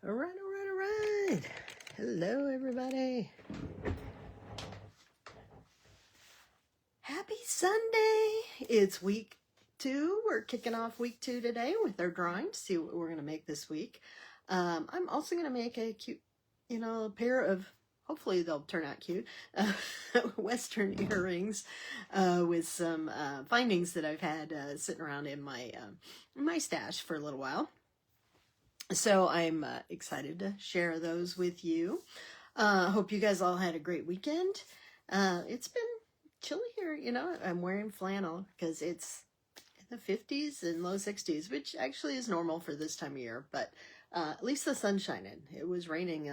All right, all right, all right. Hello, everybody. Happy Sunday. It's week 2. We're kicking off week 2 today with our drawing to see what we're going to make this week. I'm also going to make a cute, pair of, hopefully they'll turn out cute, Western earrings with some findings that I've had sitting around in my stash for a little while. So I'm excited to share those with you. Hope you guys all had a great weekend. It's been chilly here, I'm wearing flannel because it's in the 50s and low 60s, which actually is normal for this time of year, but at least the sun's shining. It was raining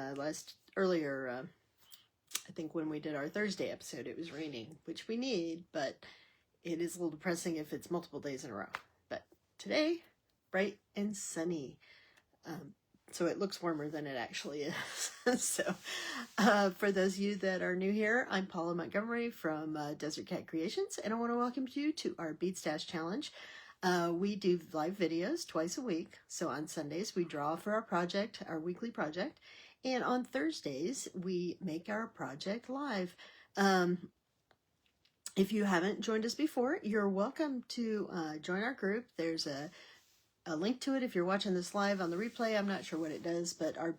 earlier, I think when we did our Thursday episode, it was raining, which we need, but it is a little depressing if it's multiple days in a row. But today, bright and sunny. So it looks warmer than it actually is. So for those of you that are new here, I'm Paula Montgomery from Desert Cat Creations, and I want to welcome you to our Bead Stash Challenge. We do live videos twice a week. So on Sundays, we draw for our project, our weekly project, and on Thursdays, we make our project live. If you haven't joined us before, you're welcome to join our group. There's a link to it if you're watching this live on the replay. I'm not sure what it does, but our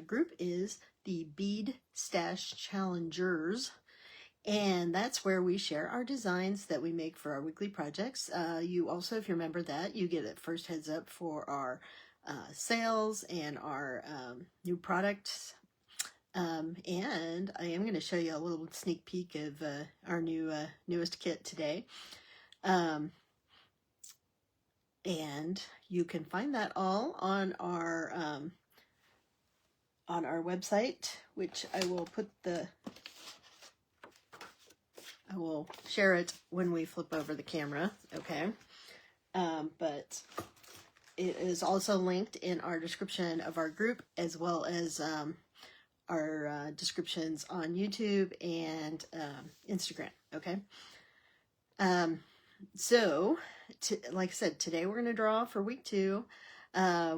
group is the Bead Stash Challengers, and that's where we share our designs that we make for our weekly projects. You also, if you remember that, you get a first heads up for our sales and our new products. And I am going to show you a little sneak peek of our newest kit today. And you can find that all on our website, which I will share it when we flip over the camera, okay? But it is also linked in our description of our group, as well as our descriptions on YouTube and Instagram, okay? So, like I said, today we're going to draw for week 2.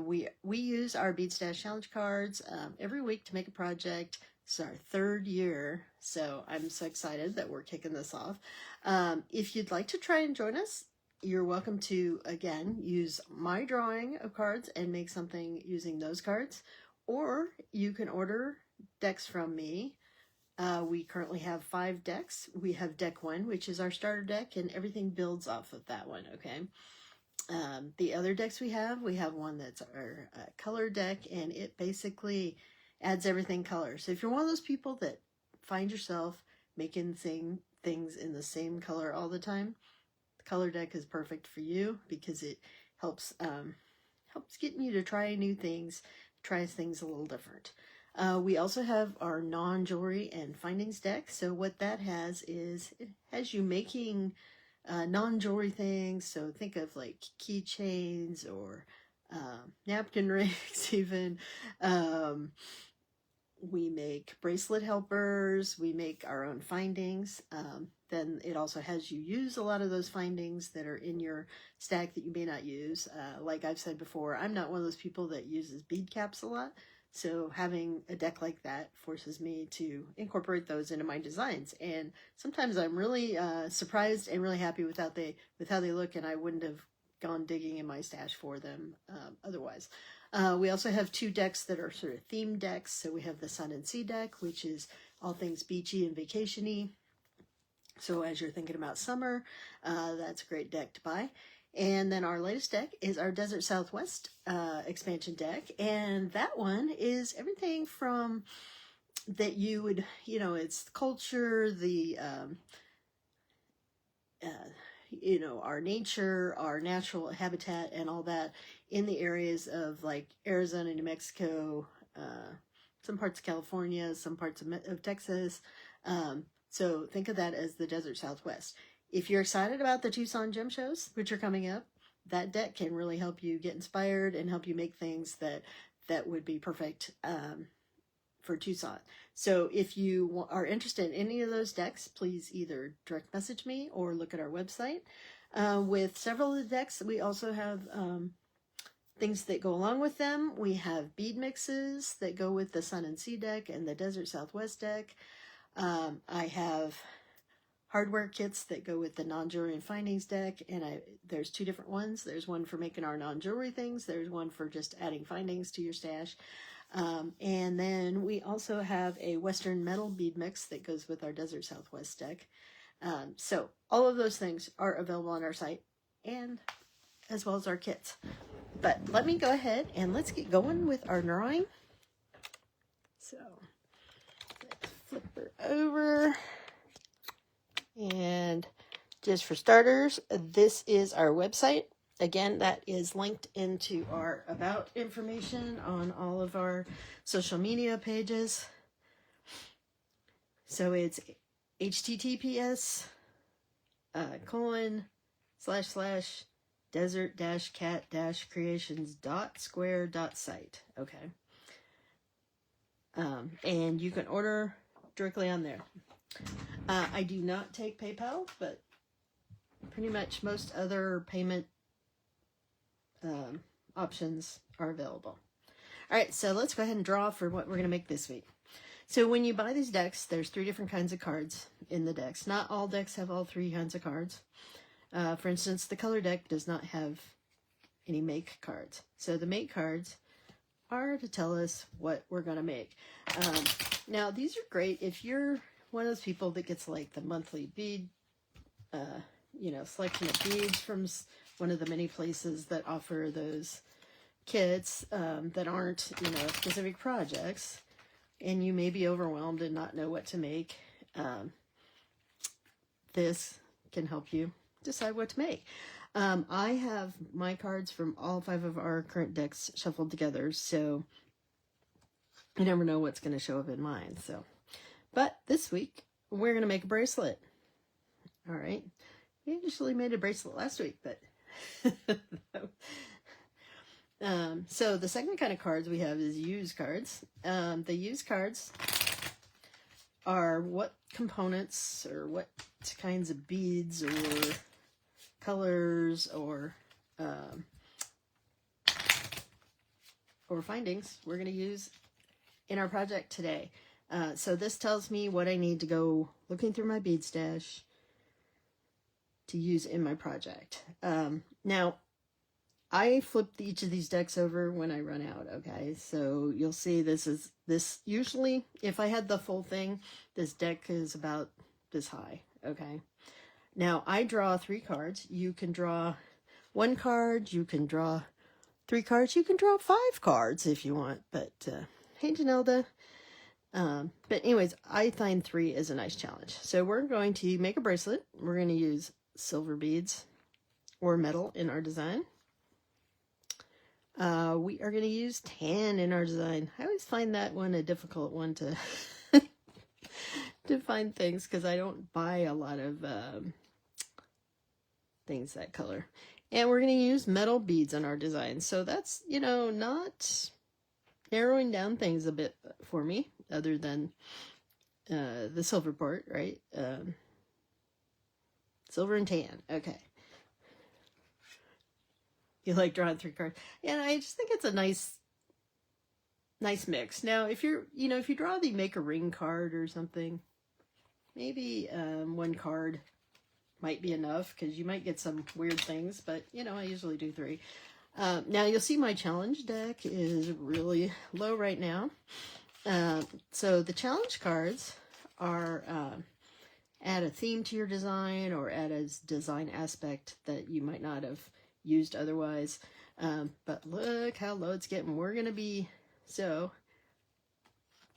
We use our Bead Stash Challenge cards every week to make a project. It's our 3rd year, so I'm so excited that we're kicking this off. If you'd like to try and join us, you're welcome to, again, use my drawing of cards and make something using those cards, or you can order decks from me. We currently have 5 decks. We have deck 1, which is our starter deck, and everything builds off of that one, okay? The other decks we have one that's our color deck, and it basically adds everything color. So if you're one of those people that find yourself making things in the same color all the time, the color deck is perfect for you because it helps getting you to try new things, try things a little different. We also have our non-jewelry and findings deck. So what that has is it has you making non-jewelry things. So think of like keychains or napkin rings even. We make bracelet helpers. We make our own findings. Then it also has you use a lot of those findings that are in your stack that you may not use. Like I've said before, I'm not one of those people that uses bead caps a lot. So having a deck like that forces me to incorporate those into my designs. And sometimes I'm really surprised and really happy with how they look, and I wouldn't have gone digging in my stash for them otherwise. We also have 2 decks that are sort of themed decks. So we have the Sun and Sea deck, which is all things beachy and vacation-y. So as you're thinking about summer, that's a great deck to buy. And then our latest deck is our Desert Southwest expansion deck. And that one is everything from that you would, it's culture, the, our nature, our natural habitat and all that in the areas of like Arizona, New Mexico, some parts of California, some parts of Texas. So think of that as the desert Southwest. If you're excited about the Tucson gem shows, which are coming up, that deck can really help you get inspired and help you make things that would be perfect for Tucson. So if you are interested in any of those decks, please either direct message me or look at our website. With several of the decks, we also have things that go along with them. We have bead mixes that go with the Sun and Sea deck and the Desert Southwest deck. I have hardware kits that go with the non-jewelry and findings deck, and there's two different ones. There's one for making our non-jewelry things. There's one for just adding findings to your stash. And then we also have a Western metal bead mix that goes with our Desert Southwest deck. So all of those things are available on our site, and as well as our kits. But let me go ahead and let's get going with our drawing. So let's flip her over. And just for starters, this is our website. Again, that is linked into our about information on all of our social media pages. So it's https://desert-cat-creations.square.site. Okay. And you can order directly on there. I do not take PayPal, but pretty much most other payment options are available. All right, so let's go ahead and draw for what we're going to make this week. So when you buy these decks, there's 3 different kinds of cards in the decks. Not all decks have all 3 kinds of cards. For instance, the color deck does not have any make cards. So the make cards are to tell us what we're going to make. Now, these are great if you're one of those people that gets like the monthly bead, selection of beads from one of the many places that offer those kits that aren't, specific projects, and you may be overwhelmed and not know what to make. This can help you decide what to make. I have my cards from all 5 of our current decks shuffled together, so you never know what's going to show up in mine. But this week, we're going to make a bracelet. All right. We actually made a bracelet last week, but... so the second kind of cards we have is used cards. The used cards are what components or what kinds of beads or colors or findings we're going to use in our project today. So this tells me what I need to go looking through my bead stash to use in my project. Now, I flipped each of these decks over when I run out, okay? So you'll see this usually, if I had the full thing, this deck is about this high, okay? Now, I draw 3 cards. You can draw 1 card, you can draw 3 cards, you can draw 5 cards if you want, but hey, Janelda. But anyways, I find 3 is a nice challenge. So we're going to make a bracelet. We're going to use silver beads or metal in our design. We are going to use tan in our design. I always find that one a difficult one to to find things because I don't buy a lot of things that color. And we're going to use metal beads on our design. So that's, not narrowing down things a bit for me, other than the silver part, right? Silver and tan. Okay. You like drawing 3 cards. And I just think it's a nice mix. Now, if you draw the make a ring card or something, maybe 1 card might be enough because you might get some weird things, but I usually do 3. Now you'll see my challenge deck is really low right now. So the challenge cards are add a theme to your design or add a design aspect that you might not have used otherwise. But look how low it's getting. We're going to be,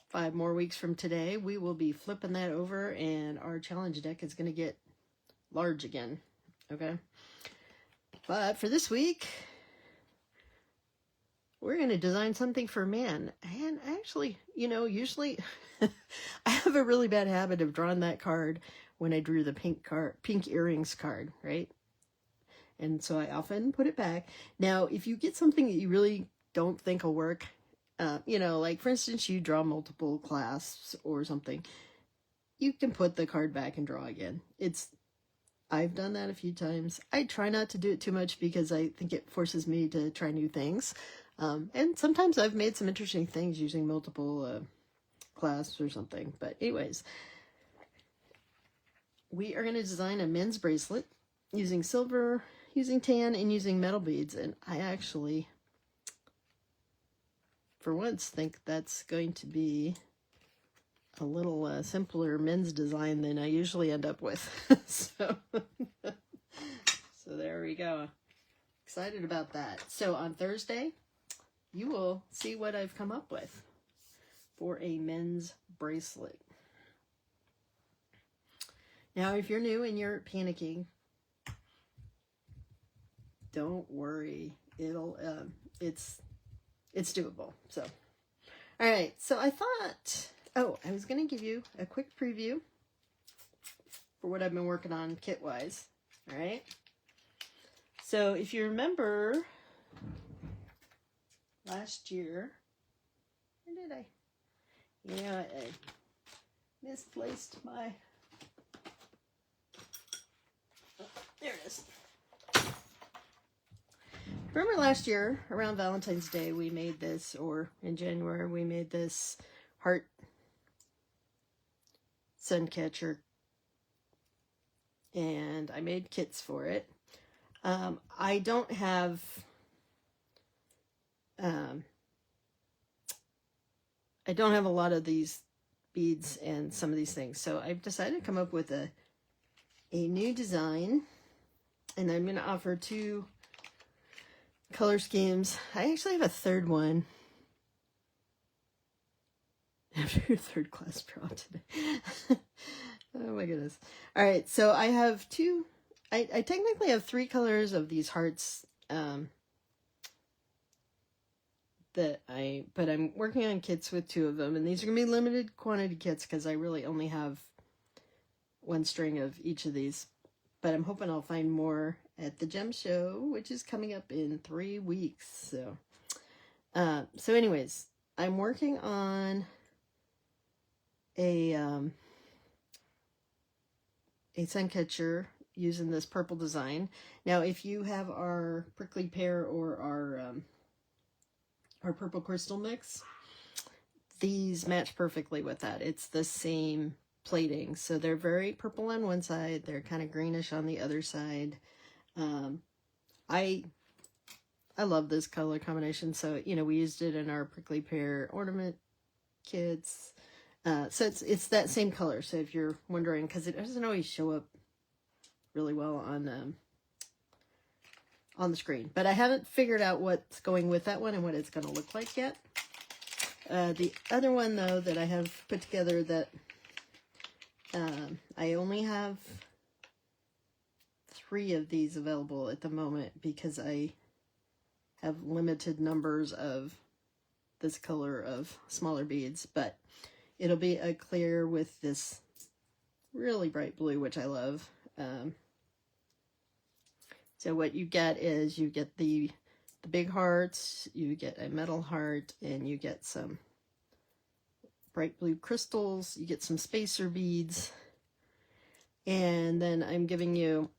5 more weeks from today, we will be flipping that over and our challenge deck is going to get large again. Okay. But for this week, we're going to design something for man. And actually, you know, usually I have a really bad habit of drawing that card when I drew the pink earrings card, right? And so I often put it back. Now, if you get something that you really don't think will work, you know, like for instance, you draw multiple clasps or something, you can put the card back and draw again. I've done that a few times. I try not to do it too much because I think it forces me to try new things. And sometimes I've made some interesting things using multiple clasps or something. But anyways, we are going to design a men's bracelet using silver, using tan, and using metal beads. And I actually, for once, think that's going to be a little simpler men's design than I usually end up with. So there we go. Excited about that. So on Thursday, you will see what I've come up with for a men's bracelet. Now, if you're new and you're panicking, don't worry. It's doable. So, all right. So I thought, I was going to give you a quick preview for what I've been working on kit-wise. All right. So if you remember last year, where did I? Yeah, I misplaced my, there it is. Remember last year, around Valentine's Day, we made this, or in January, we made this heart sun catcher, and I made kits for it. I don't have a lot of these beads and some of these things, so I've decided to come up with a new design, and I'm going to offer 2 color schemes. I actually have a third one. After your third class draw today. Oh my goodness. All right, so I have 2. I technically have 3 colors of these hearts but I'm working on kits with 2 of them, and these are going to be limited quantity kits because I really only have 1 string of each of these. But I'm hoping I'll find more at the gem show, which is coming up in 3 weeks. So anyways, I'm working on a sun catcher using this purple design. Now, if you have our prickly pear or our purple crystal mix, these match perfectly with that. It's the same plating, so they're very purple on one side, they're kind of greenish on the other side. I love this color combination, so you know, we used it in our prickly pear ornament kits. So it's that same color. So if you're wondering, because it doesn't always show up really well on the screen, but I haven't figured out what's going with that one and what it's going to look like yet. The other one though that I have put together that I only have 3 of these available at the moment because I have limited numbers of this color of smaller beads, but it'll be a clear with this really bright blue, which I love. So what you get is you get the big hearts, you get a metal heart, and you get some bright blue crystals, you get some spacer beads, and then I'm giving you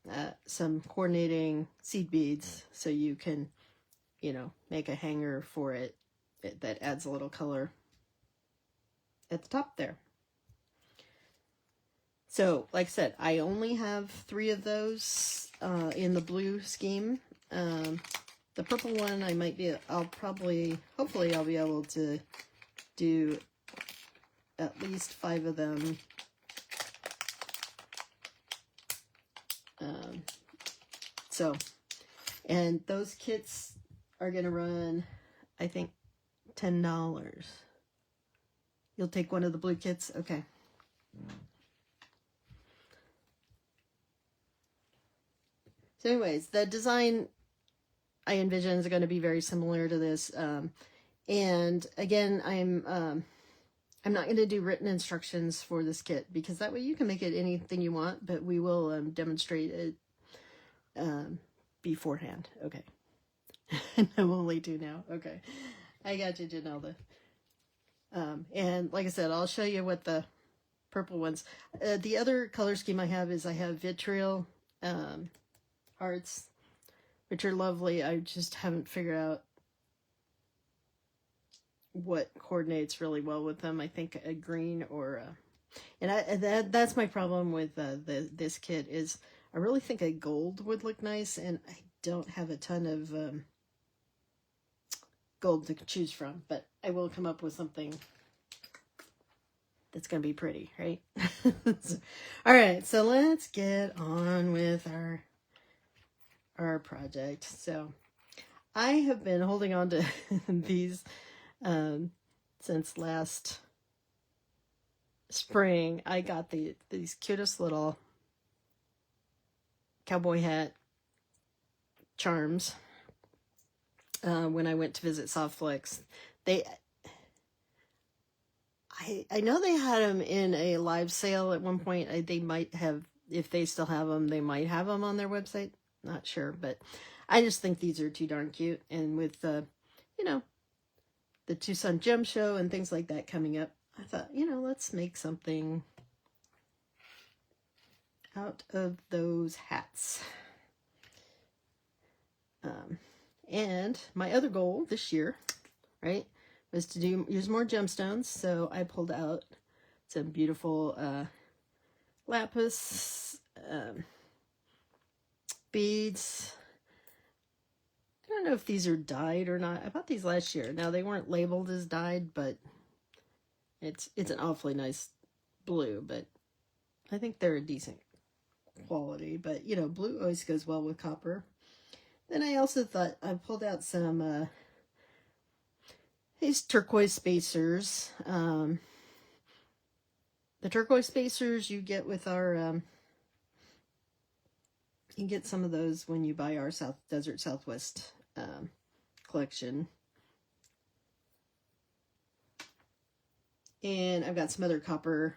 some coordinating seed beads so you can, you know, make a hanger for it that adds a little color at the top there. So, like I said, I only have 3 of those in the blue scheme. The purple one, hopefully I'll be able to do at least 5 of them. And those kits are going to run, I think, $10. You'll take one of the blue kits? Okay. So anyways, the design I envision is going to be very similar to this. And again, I'm not going to do written instructions for this kit because that way you can make it anything you want, but we will demonstrate it beforehand. Okay. I'm only 2 now. Okay. I got you, Janelda. And like I said, I'll show you what the purple ones. The other color scheme I have is I have vitriol hearts, which are lovely. I just haven't figured out what coordinates really well with them. I think a green or that's my problem with this kit is I really think a gold would look nice, and I don't have a ton of gold to choose from, but I will come up with something that's going to be pretty, right? All right, so let's get on with our project. So I have been holding on to these since last spring. I got these cutest little cowboy hat charms when I went to visit SoftFlex. I know they had them in a live sale at one point. They might have, if they still have them, they might have them on their website. Not sure, but I just think these are too darn cute. And with you know, the Tucson Gem Show and things like that coming up, I thought, let's make something out of those hats. And my other goal this year, right, was to use more gemstones. So I pulled out some beautiful lapis beads. I don't know if these are dyed or not. I bought these last year. Now, they weren't labeled as dyed, but it's an awfully nice blue, but I think they're a decent quality. But, blue always goes well with copper. Then I also thought I pulled out some these turquoise spacers. The turquoise spacers you get with our you can get some of those when you buy our Desert Southwest collection. And I've got some other copper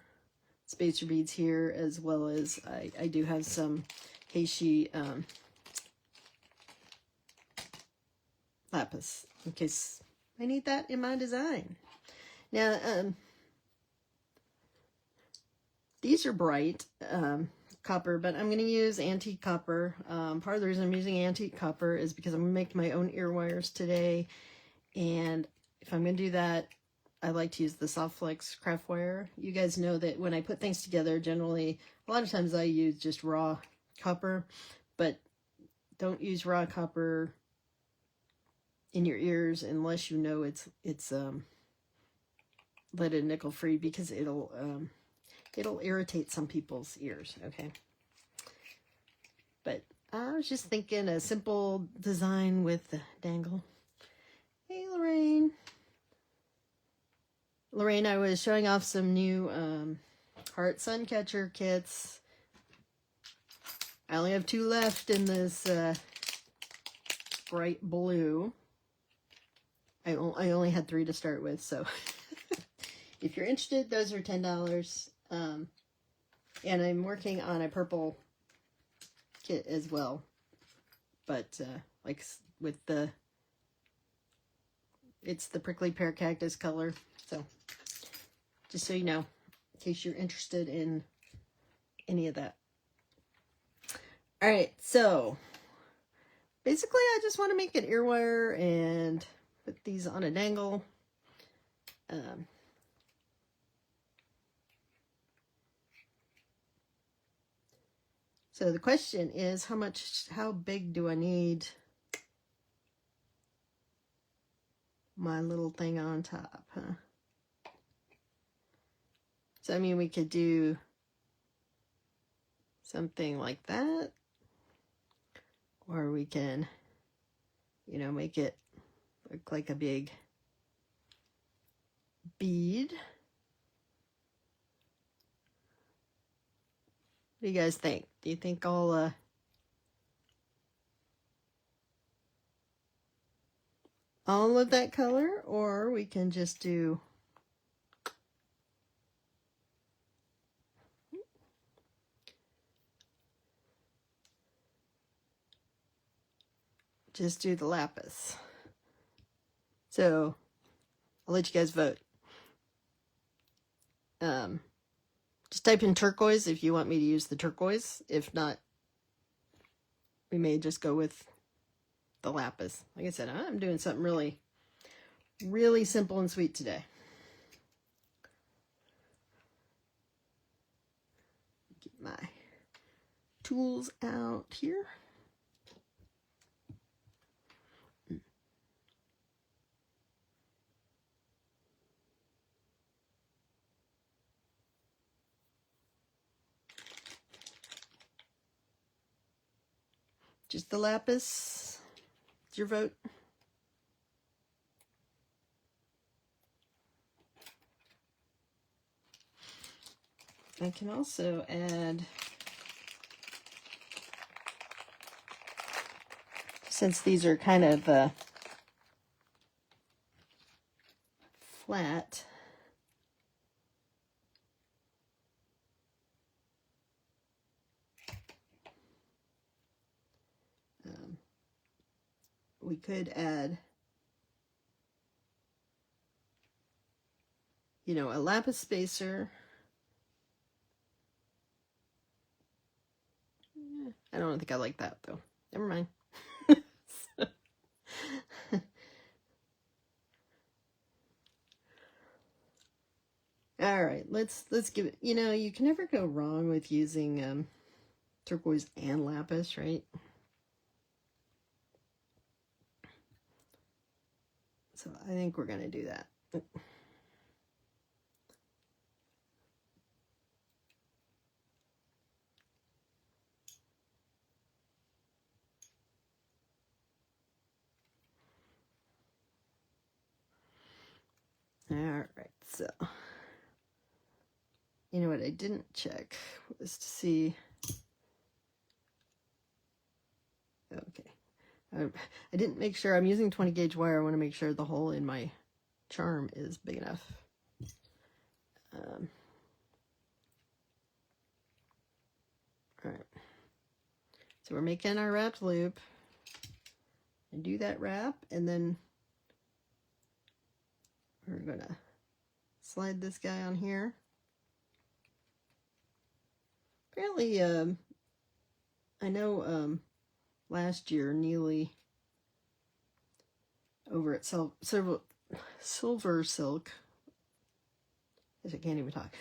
spacer beads here, as well as I do have some Heishi lapis in case I need that in my design. Now, these are bright copper, but I'm going to use antique copper. Part of the reason I'm using antique copper is because I'm going to make my own ear wires today, and if I'm going to do that, I like to use the SoftFlex craft wire. You guys know that when I put things together, generally, a lot of times I use just raw copper, but don't use raw copper in your ears unless you know it's leaded nickel free, because it'll irritate some people's ears. Okay, but I was just thinking a simple design with the dangle. Hey, Lorraine, I was showing off some new heart sun catcher kits. I only have 2 left in this bright blue. I only had 3 to start with, so if you're interested, those are $10. And I'm working on a purple kit as well, but like with it's the prickly pear cactus color. So just so you know, in case you're interested in any of that. All right, so basically I just want to make an ear wire and put these on a dangle. So the question is, how big do I need my little thing on top, huh? So, I mean, we could do something like that, or we can, make it look like a big bead. What do you guys think? Do you think I'll all of that color, or we can just do the lapis. So I'll let you guys vote. Just type in turquoise if you want me to use the turquoise. If not, we may just go with the lapis. Like I said, I'm doing something really, really simple and sweet today. Get my tools out here. Just the lapis. It's your vote. I can also add, since these are kind of flat, we could add, you know, a lapis spacer. I don't think I like that though. Never mind. All right, let's give it. You know, you can never go wrong with using turquoise and lapis, right? So I think we're gonna do that. All right, so you know what I didn't check was to see. Okay, I didn't make sure I'm using 20 gauge wire. I want to make sure the hole in my charm is big enough. All right, so we're making our wrapped loop. And do that wrap, and then we're gonna slide this guy on here. Apparently, I know last year Neely over at Silver Silk, I can't even talk,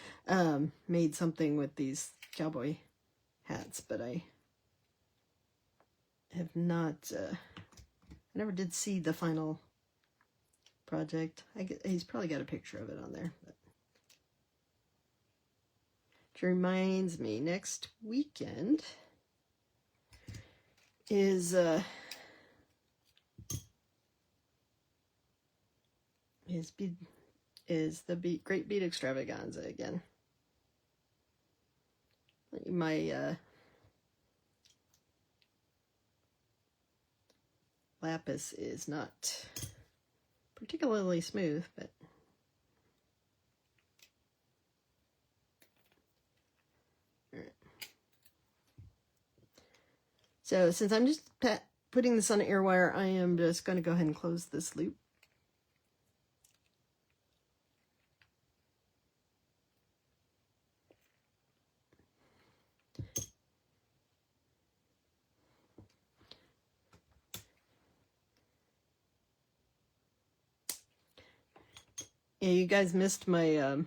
made something with these cowboy hats, but I have not, I never did see the final project. He's probably got a picture of it on there. But. Which reminds me, next weekend is the Great Bead Extravaganza again. My lapis is not particularly smooth, but all right. So since I'm just putting this on air wire, I am just going to go ahead and close this loop. Yeah, you guys missed my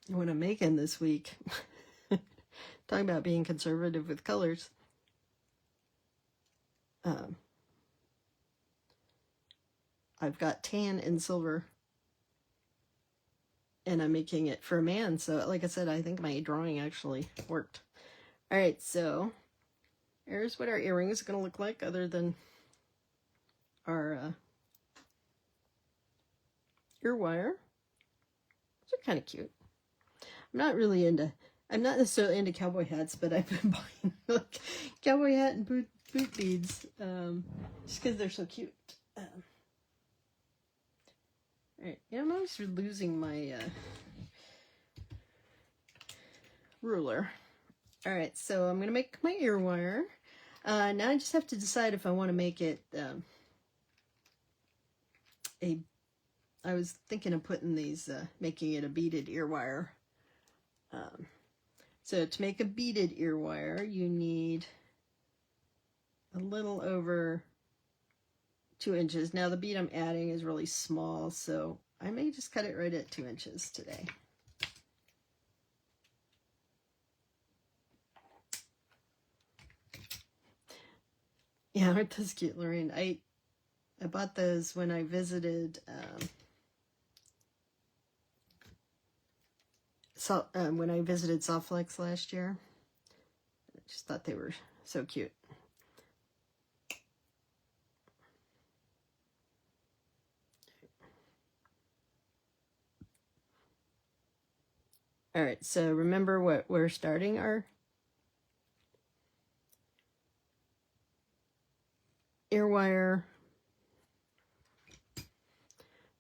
what I'm making this week. Talking about being conservative with colors. I've got tan and silver, and I'm making it for a man. So, like I said, I think my drawing actually worked. All right, so here's what our earrings are going to look like, other than our ear wire. These are kind of cute. I'm not necessarily into cowboy hats, but I've been buying like cowboy hat and boot beads just because they're so cute. Alright, yeah, I'm always losing my ruler. Alright, so I'm going to make my ear wire. Now I just have to decide if I want to make it I was thinking of putting these, making it a beaded ear wire. So to make a beaded ear wire, you need a little over 2 inches. Now the bead I'm adding is really small, so I may just cut it right at 2 inches today. Yeah, aren't those cute, Lorraine? I bought those when I visited SoftFlex last year. I just thought they were so cute. All right, so remember what we're starting our ear wire.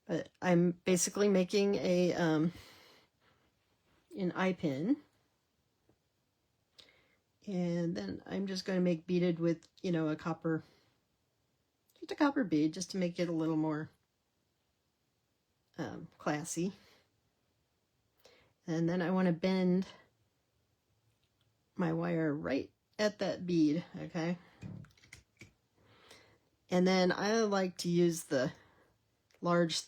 But I'm basically making a an eye pin, and then I'm just going to make beaded with, you know, just a copper bead, just to make it a little more classy. And then I want to bend my wire right at that bead, okay? And then I like to use the large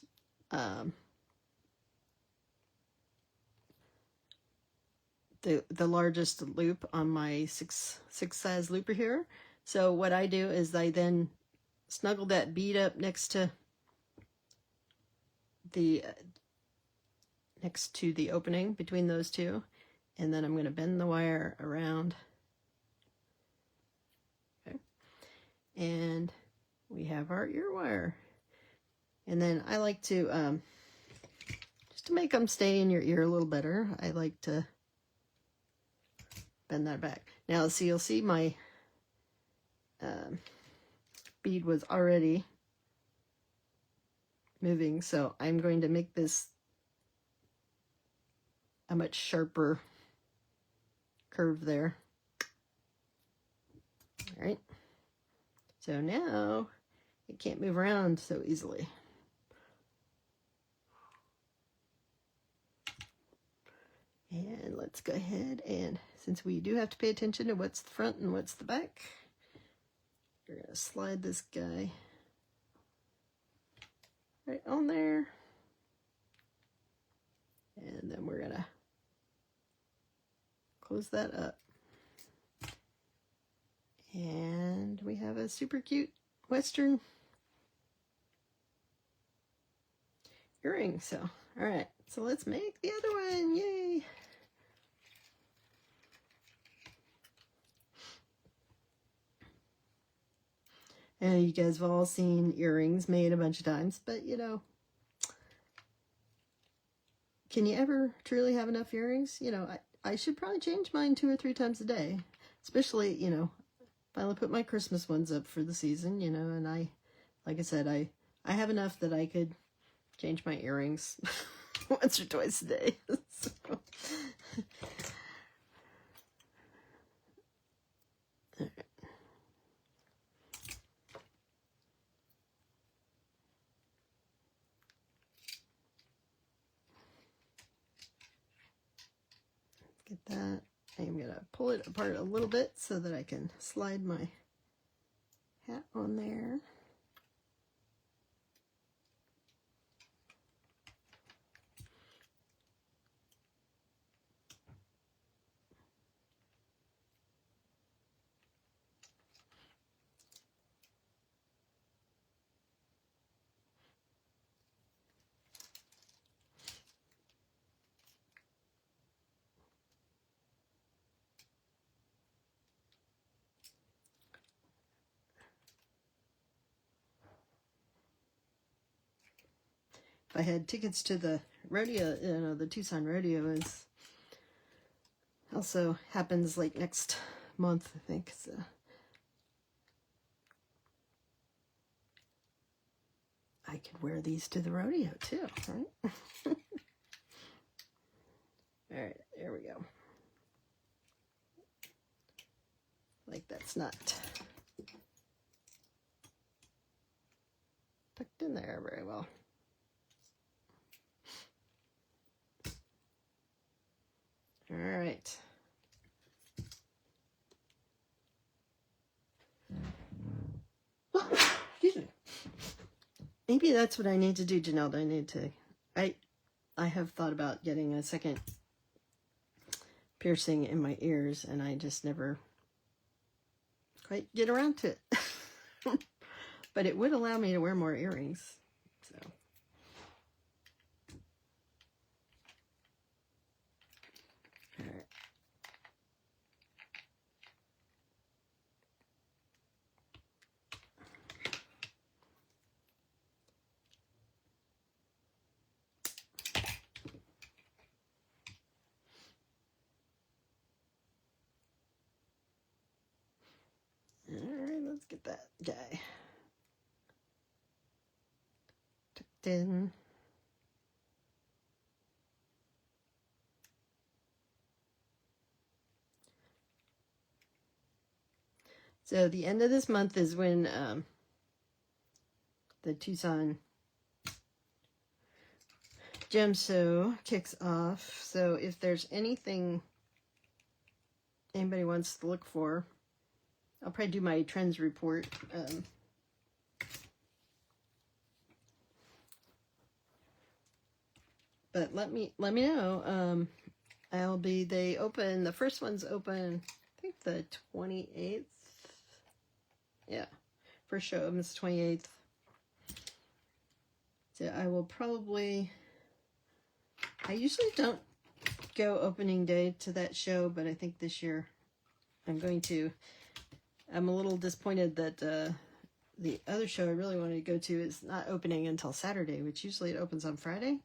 the largest loop on my six size looper here. So what I do is I then snuggle that bead up next to the opening between those two, and then I'm going to bend the wire around. Okay, and we have our ear wire. And then I like to just to make them stay in your ear a little better, I like to bend that back. Now, see, you'll see my bead was already moving, so I'm going to make this a much sharper curve there. All right, so now it can't move around so easily. And let's go ahead, and since we do have to pay attention to what's the front and what's the back, we're going to slide this guy right on there. And then we're going to close that up. And we have a super cute Western earring. So, all right, so let's make the other one. Yay! And you guys have all seen earrings made a bunch of times, but you know, can you ever truly have enough earrings? You know, I should probably change mine 2 or 3 times a day, especially, you know, finally put my Christmas ones up for the season, you know, and like I said, I have enough that I could change my earrings once or twice a day. So. Get that. I'm going to pull it apart a little bit so that I can slide my hat on there. If I had tickets to the rodeo, you know, the Tucson rodeo is also happens like next month, I think. So I could wear these to the rodeo too, right? All right, there we go. Like that's not tucked in there very well. All right. Excuse me. Maybe that's what I need to do, Janelle. I need to. I have thought about getting a second piercing in my ears, and I just never quite get around to it. But it would allow me to wear more earrings. So. All right. Alright, let's get that guy tucked in. So the end of this month is when the Tucson Gem Show kicks off. So if there's anything anybody wants to look for, I'll probably do my trends report. But let me know. They open, the first one's open, I think the 28th. Yeah, first show opens the 28th. So I will probably, I usually don't go opening day to that show, but I think this year I'm going to. I'm a little disappointed that the other show I really wanted to go to is not opening until Saturday, which usually it opens on Friday.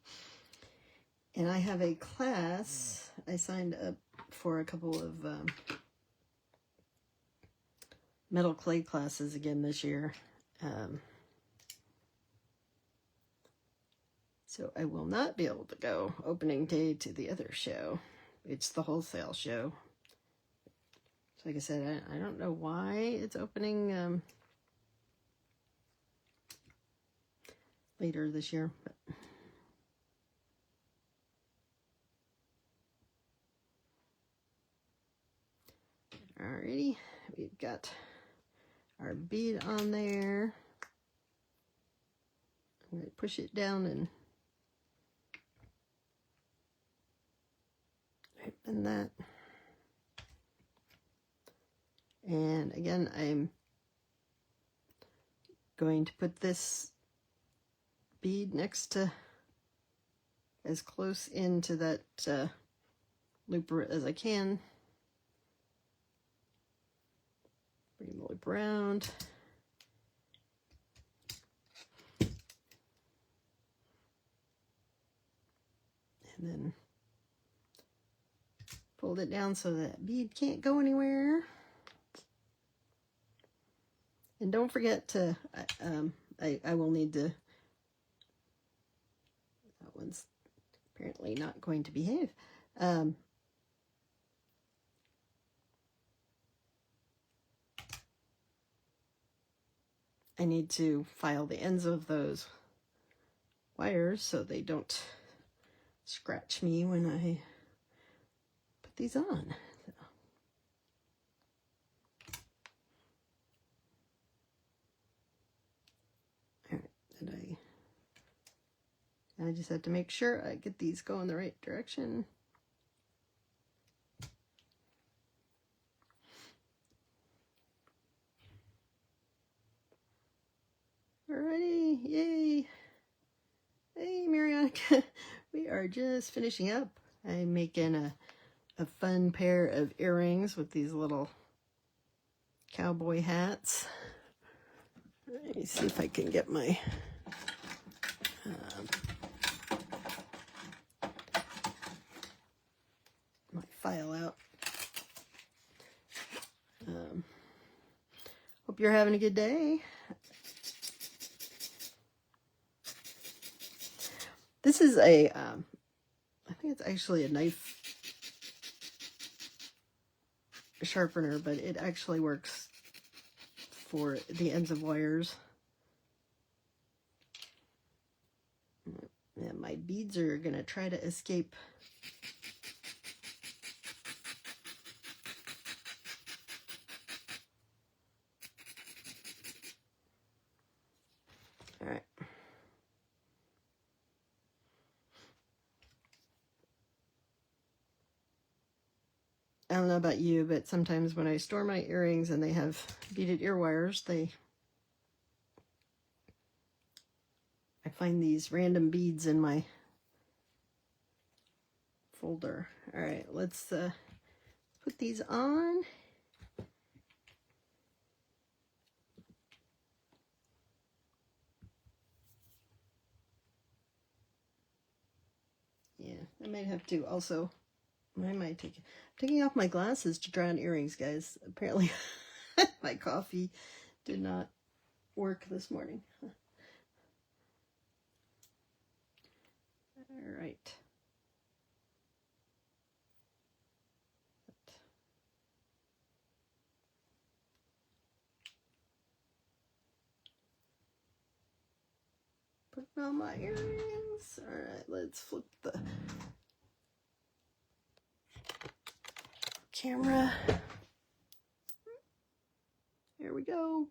And I have a class. I signed up for a couple of metal clay classes again this year. So I will not be able to go opening day to the other show. It's the wholesale show. So like I said, I don't know why it's opening later this year. But alrighty, we've got our bead on there. I'm going to push it down and open that. And again, I'm going to put this bead next to, as close into that loop as I can. Bring the loop around. And then fold it down so that bead can't go anywhere. And don't forget to, I will need to, that one's apparently not going to behave. I need to file the ends of those wires so they don't scratch me when I put these on. So. All right, I just have to make sure I get these going the right direction. Alrighty, yay! Hey, Marianne, we are just finishing up. I'm making a fun pair of earrings with these little cowboy hats. Let me see if I can get my my file out. Hope you're having a good day. this is a, I think it's actually a knife sharpener, but it actually works for the ends of wires. And my beads are gonna try to escape. All right. I don't know about you, but sometimes when I store my earrings and they have beaded ear wires, I find these random beads in my folder. All right, let's put these on. Yeah, I might have to also, I might take, taking off my glasses to try on earrings, guys. Apparently my coffee did not work this morning. All right. Putting on my earrings. All right, let's flip the camera. Here we go.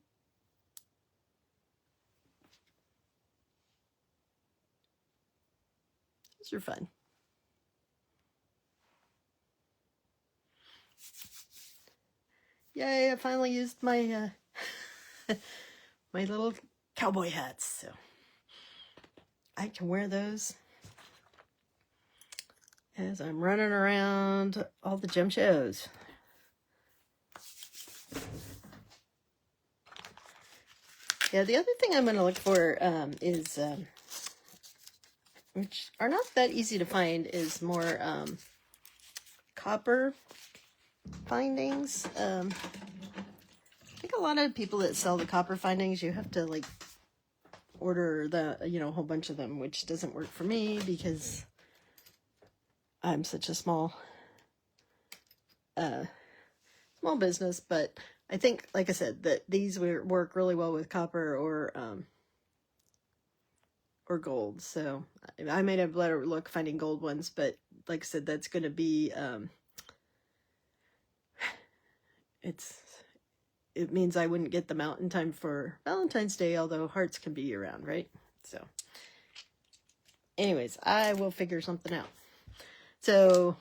These are fun. Yay, I finally used my my little cowboy hats, so I can wear those as I'm running around all the gem shows. Yeah, the other thing I'm going to look for is, which are not that easy to find, is more copper findings. I think a lot of people that sell the copper findings, you have to like order the, you know, a whole bunch of them, which doesn't work for me because I'm such a small business. But I think, like I said, that these work really well with copper or gold. So I might have better luck finding gold ones, but like I said, that's going to be it means I wouldn't get them out in time for Valentine's Day, although hearts can be year-round, right? So anyways, I will figure something out. So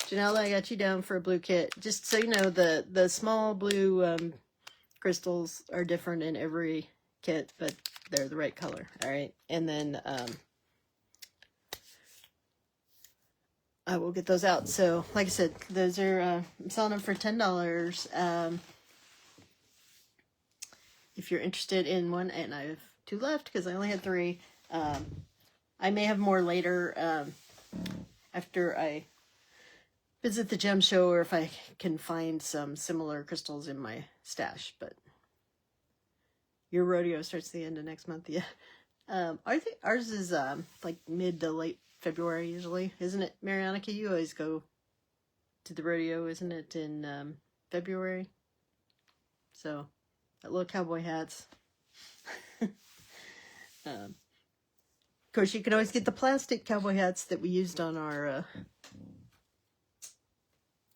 Janelle, I got you down for a blue kit. Just so you know, the small blue crystals are different in every kit, but they're the right color. All right. And then I will get those out. So like I said, those are, I'm selling them for $10. If you're interested in one, and I have 2 left because I only had 3. I may have more later after I visit the gem show, or if I can find some similar crystals in my stash. But your rodeo starts the end of next month. Yeah. I think ours is like mid to late February usually, isn't it, Marianica? You always go to the rodeo, isn't it, in February? So that little cowboy hats. Of course, you can always get the plastic cowboy hats that we used on our,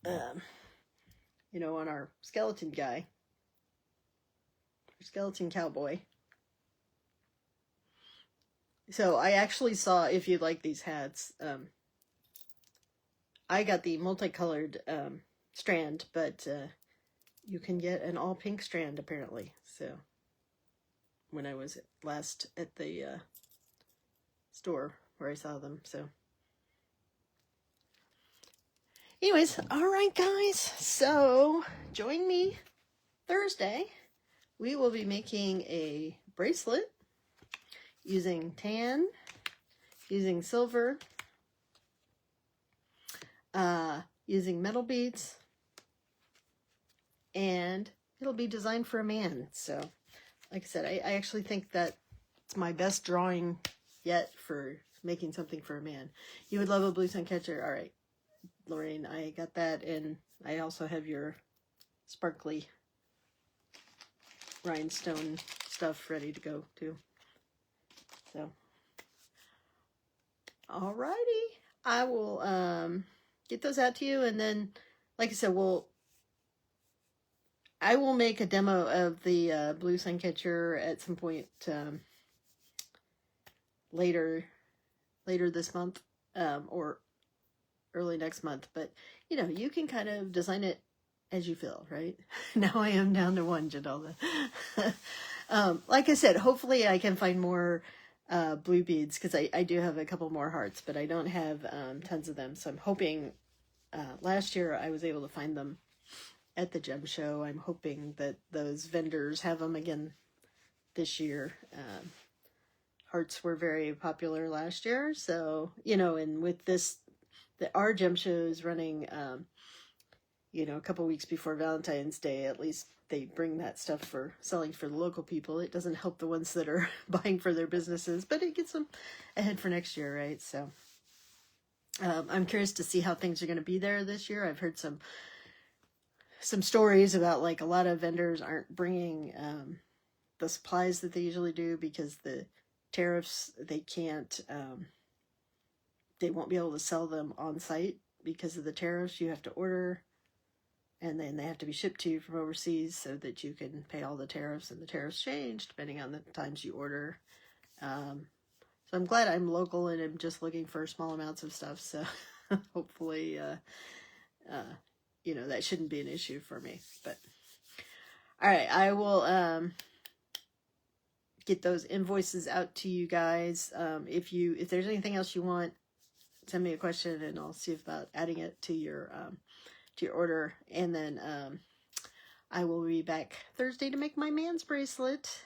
you know, on our skeleton guy, skeleton cowboy. So I actually saw, if you like these hats, I got the multicolored strand, but you can get an all pink strand apparently. So when I was last at the store where I saw them. So anyways, all right guys, so join me Thursday. We will be making a bracelet using tan, using silver, using metal beads, and it'll be designed for a man. So like I said, I actually think that it's my best drawing yet for making something for a man. You would love a blue sun catcher. All right, Lorraine, I got that, and I also have your sparkly rhinestone stuff ready to go too. So, alrighty, I will get those out to you, and then, like I said, I will make a demo of the blue sun catcher at some point later this month, or early next month. But you can kind of design it as you feel, right? Now I am down to one, Jadalda. Like I said, hopefully I can find more blue beads, because I do have a couple more hearts, but I don't have tons of them. So I'm hoping, last year I was able to find them at the gem show. I'm hoping that those vendors have them again this year. Hearts were very popular last year, so and with this, our gem show is running a couple weeks before Valentine's Day. At least they bring that stuff for selling for the local people. It doesn't help the ones that are buying for their businesses, but it gets them ahead for next year, right? So I'm curious to see how things are going to be there this year. I've heard some stories about, like, a lot of vendors aren't bringing the supplies that they usually do because the tariffs, they won't be able to sell them on site because of the tariffs. You have to order, and then they have to be shipped to you from overseas so that you can pay all the tariffs, and the tariffs change depending on the times you order. So I'm glad I'm local and I'm just looking for small amounts of stuff. So hopefully, that shouldn't be an issue for me. But all right, I will get those invoices out to you guys. If there's anything else you want, send me a question and I'll see about adding it to your order. And then I will be back Thursday to make my man's bracelet.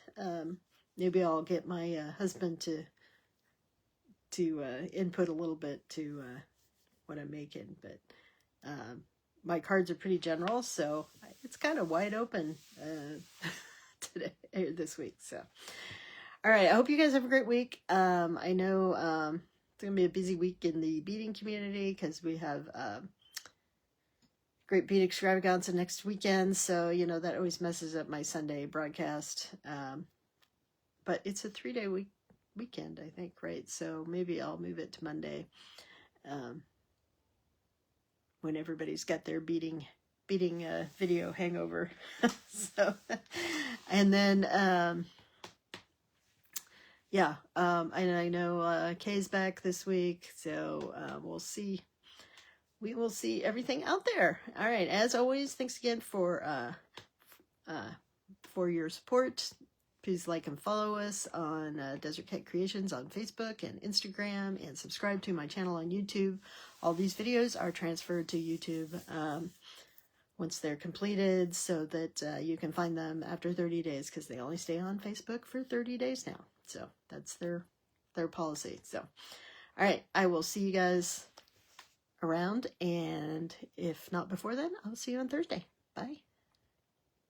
Maybe I'll get my husband to input a little bit to what I'm making, but my cards are pretty general, so it's kind of wide open this week. So, all right, I hope you guys have a great week. I know it's gonna be a busy week in the beading community because we have great bead extravaganza next weekend, so that always messes up my Sunday broadcast. But it's a 3-day weekend, I think, right? So maybe I'll move it to Monday, when everybody's got their beading video hangover. So, and then and I know Kay's back this week, so we'll see. We will see everything out there. All right, as always, thanks again for your support. Please like and follow us on Desert Cat Creations on Facebook and Instagram, and subscribe to my channel on YouTube. All these videos are transferred to YouTube once they're completed, so that you can find them after 30 days, because they only stay on Facebook for 30 days now. So that's their policy. So, all right, I will see you guys around, and if not before then, I'll see you on Thursday. Bye.